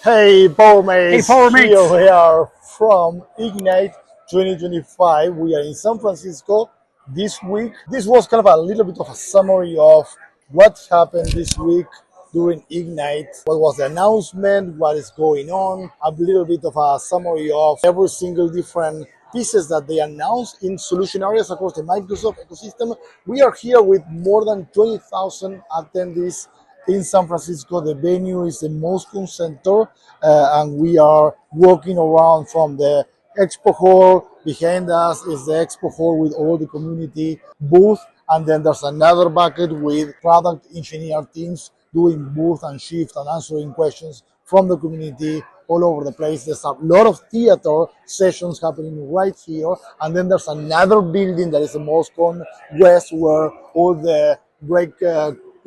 Hey, Hey, Powermates! Power Here Mates. we are from Ignite 2025. We are in San Francisco this week. This was kind of a little bit of a summary of what happened this week during Ignite. What was the announcement? What is going on? A little bit of a summary of every single different pieces that they announced in solution areas across the Microsoft ecosystem. We are here with more than 20,000 attendees in San Francisco. The venue is the Moscone Center, and we are walking around from the expo hall. Behind us is the expo hall with all the community booth, and then there's another bucket with product engineer teams doing booth and shift and answering questions from the community all over the place. There's a lot of theater sessions happening right here, and then there's another building that is the Moscone West, where all the break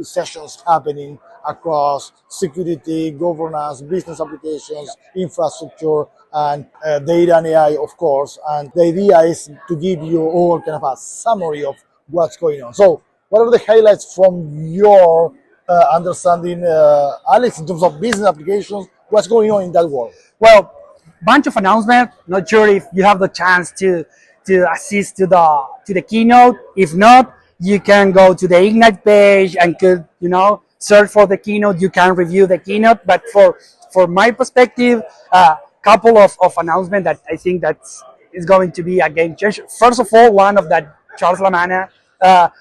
sessions happening across security, governance, business applications, infrastructure, and data and AI, of course. And the idea is to give you all kind of a summary of what's going on. So, what are the highlights from your understanding, Alex, in terms of business applications? What's going on in that world? Well, bunch of announcements. Not sure if you have the chance to assist to the keynote. If not, you can go to the Ignite page and could search for the keynote. You can review the keynote. But for my perspective, couple of announcements that I think that's is going to be a game changer. First of all, one of that Charles Lamana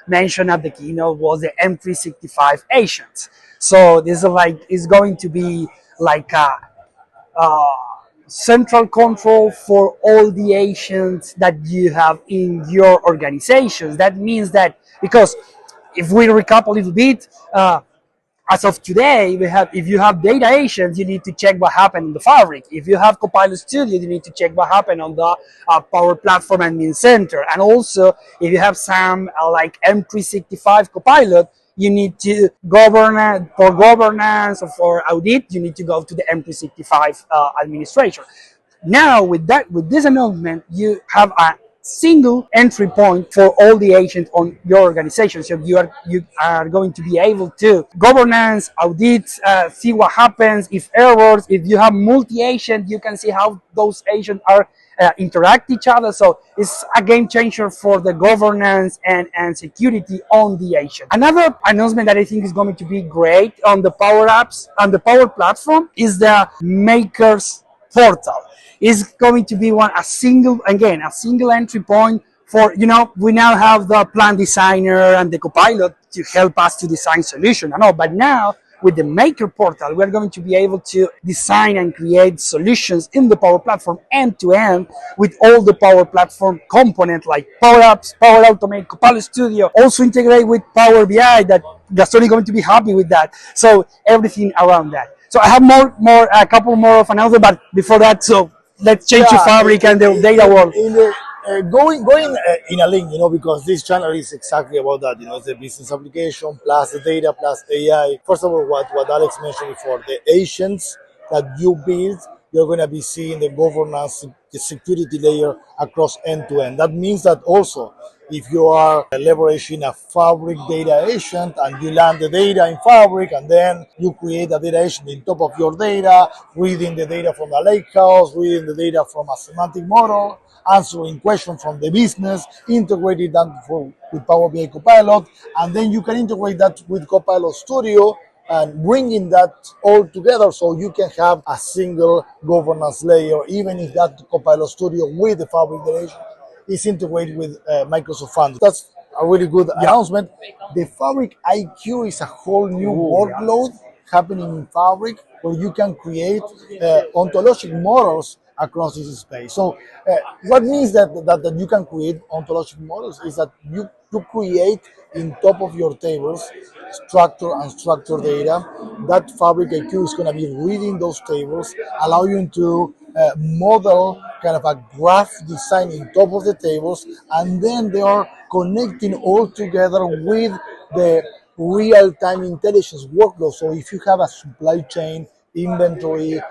mentioned at the keynote was the M365 agents. So this is going to be like a uh, central control for all the agents that you have in your organizations. That means that because if we recap a little bit, as of today, we have if you have data agents, you need to check what happened in the Fabric. If you have Copilot Studio, you need to check what happened on the Power Platform Admin Center. And also, if you have some like M365 Copilot, you need to govern for governance or for audit. You need to go to the M365 administration. Now, with this announcement, you have a single entry point for all the agents on your organization. So you are going to be able to governance, audit, see what happens if errors. If you have multi-agent, you can see how those agents are interact each other. So it's a game changer for the governance and security on the agent. Another announcement that I think is going to be great on the Power Apps and the Power Platform is the Makers Portal. Is going to be a single entry point for we now have the plan designer and the copilot to help us to design solution and all, but now with the maker portal we're going to be able to design and create solutions in the Power Platform end to end with all the Power Platform components like Power Apps, Power Automate, Copilot Studio, also integrate with Power BI. That Gastón is going to be happy with that. So everything around that. So I have a couple more of announcements, but before that, so let's change to Yeah, Fabric and the data world. in the going in a link, because this channel is exactly about that. It's the business application plus the data plus AI. First of all, what Alex mentioned before, the agents that you build, you're going to be seeing the governance, the security layer across end to end. That means that also, if you are leveraging a Fabric data agent and you land the data in Fabric and then you create a data agent on top of your data, reading the data from the lakehouse, reading the data from a semantic model, answering questions from the business, integrating that with Power BI Copilot, and then you can integrate that with Copilot Studio and bringing that all together so you can have a single governance layer, even if that Copilot Studio with the Fabric Generation is integrated with Microsoft Foundry. That's a really good announcement. The Fabric IQ is a whole new workload happening in Fabric where you can create ontologic models across this space. So what means that you can create ontologic models is that you create in top of your tables structure and structured data. That Fabric IQ is going to be reading those tables, allow you to model kind of a graph design in top of the tables, and then they are connecting all together with the real-time intelligence workflow. So if you have a supply chain, inventory,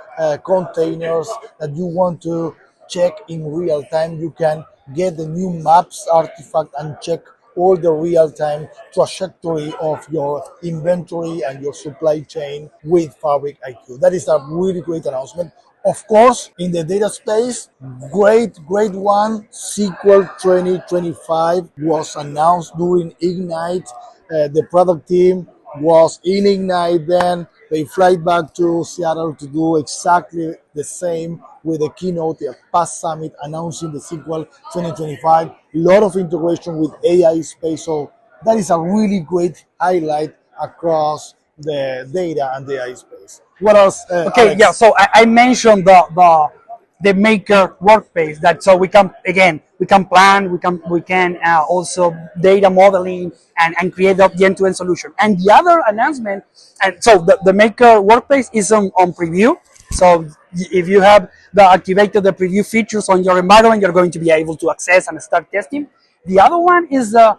containers that you want to check in real time, you can get the new maps artifact and check all the real-time trajectory of your inventory and your supply chain with Fabric IQ. That is a really great announcement. Of course, in the data space, great one, SQL 2025 was announced during Ignite. The product team was in Ignite then. They fly back to Seattle to do exactly the same with the keynote at past summit announcing the SQL 2025. A lot of integration with AI space. So that is a really great highlight across the data and the AI space. What else, Okay, yeah. Alex? So I mentioned the maker workspace that so we can again we can plan we can also data modeling and create the end-to-end solution. And the other announcement, and so the maker workspace is on preview. So if you have activated the preview features on your environment, you're going to be able to access and start testing. The other one is the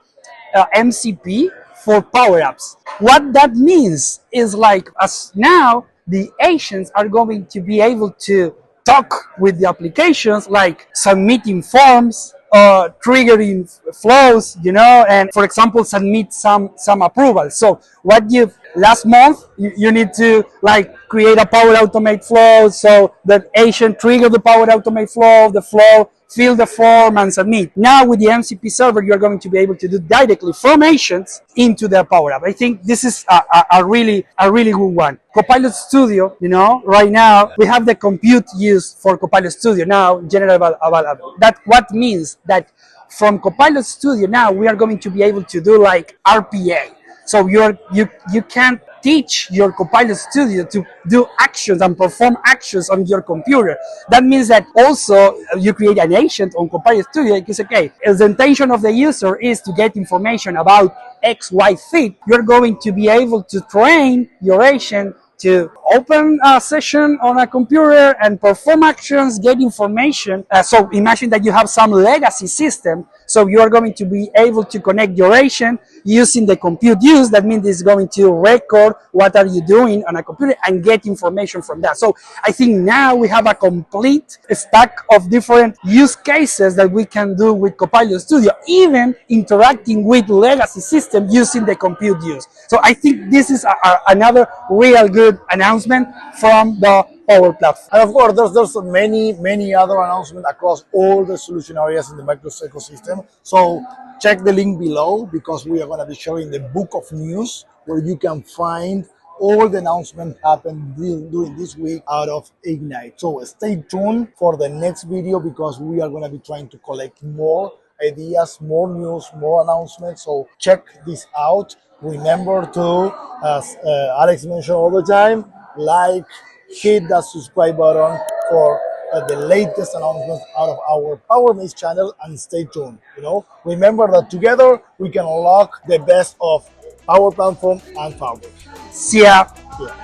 MCP for Power Apps. What that means is like as now the agents are going to be able to talk with the applications, like submitting forms, triggering flows, and for example, submit some approval. So what you last month you need to like create a Power Automate flow, so the agent trigger the Power Automate flow, the flow fill the form and submit. Now with the MCP server, you're going to be able to do directly from agents into the Power App. I think this is a really good one. Copilot Studio, right now we have the compute used for Copilot Studio now general available. That what means that from Copilot Studio now we are going to be able to do like RPA. So you can teach your Copilot Studio to do actions and perform actions on your computer. That means that also you create an agent on Copilot Studio. It's okay. If the intention of the user is to get information about X, Y fit, you're going to be able to train your agent to open a session on a computer and perform actions, get information. So imagine that you have some legacy system. So you are going to be able to connect your agent using the compute use. That means it's going to record what are you doing on a computer and get information from that. So I think now we have a complete stack of different use cases that we can do with Copilot Studio, even interacting with legacy system using the compute use. So I think this is another real good announcement from the Power Platform. And of course, there's many other announcements across all the solution areas in the Microsoft ecosystem. So check the link below because we are going to be sharing the book of news where you can find all the announcements happened during this week out of Ignite. So stay tuned for the next video because we are going to be trying to collect more ideas, more news, more announcements. So check this out. Remember to, as Alex mentioned all the time, like, hit that subscribe button for the latest announcements out of our Power Maze channel and stay tuned. Remember that together we can unlock the best of Power Platform and Fabric. See ya. Yeah.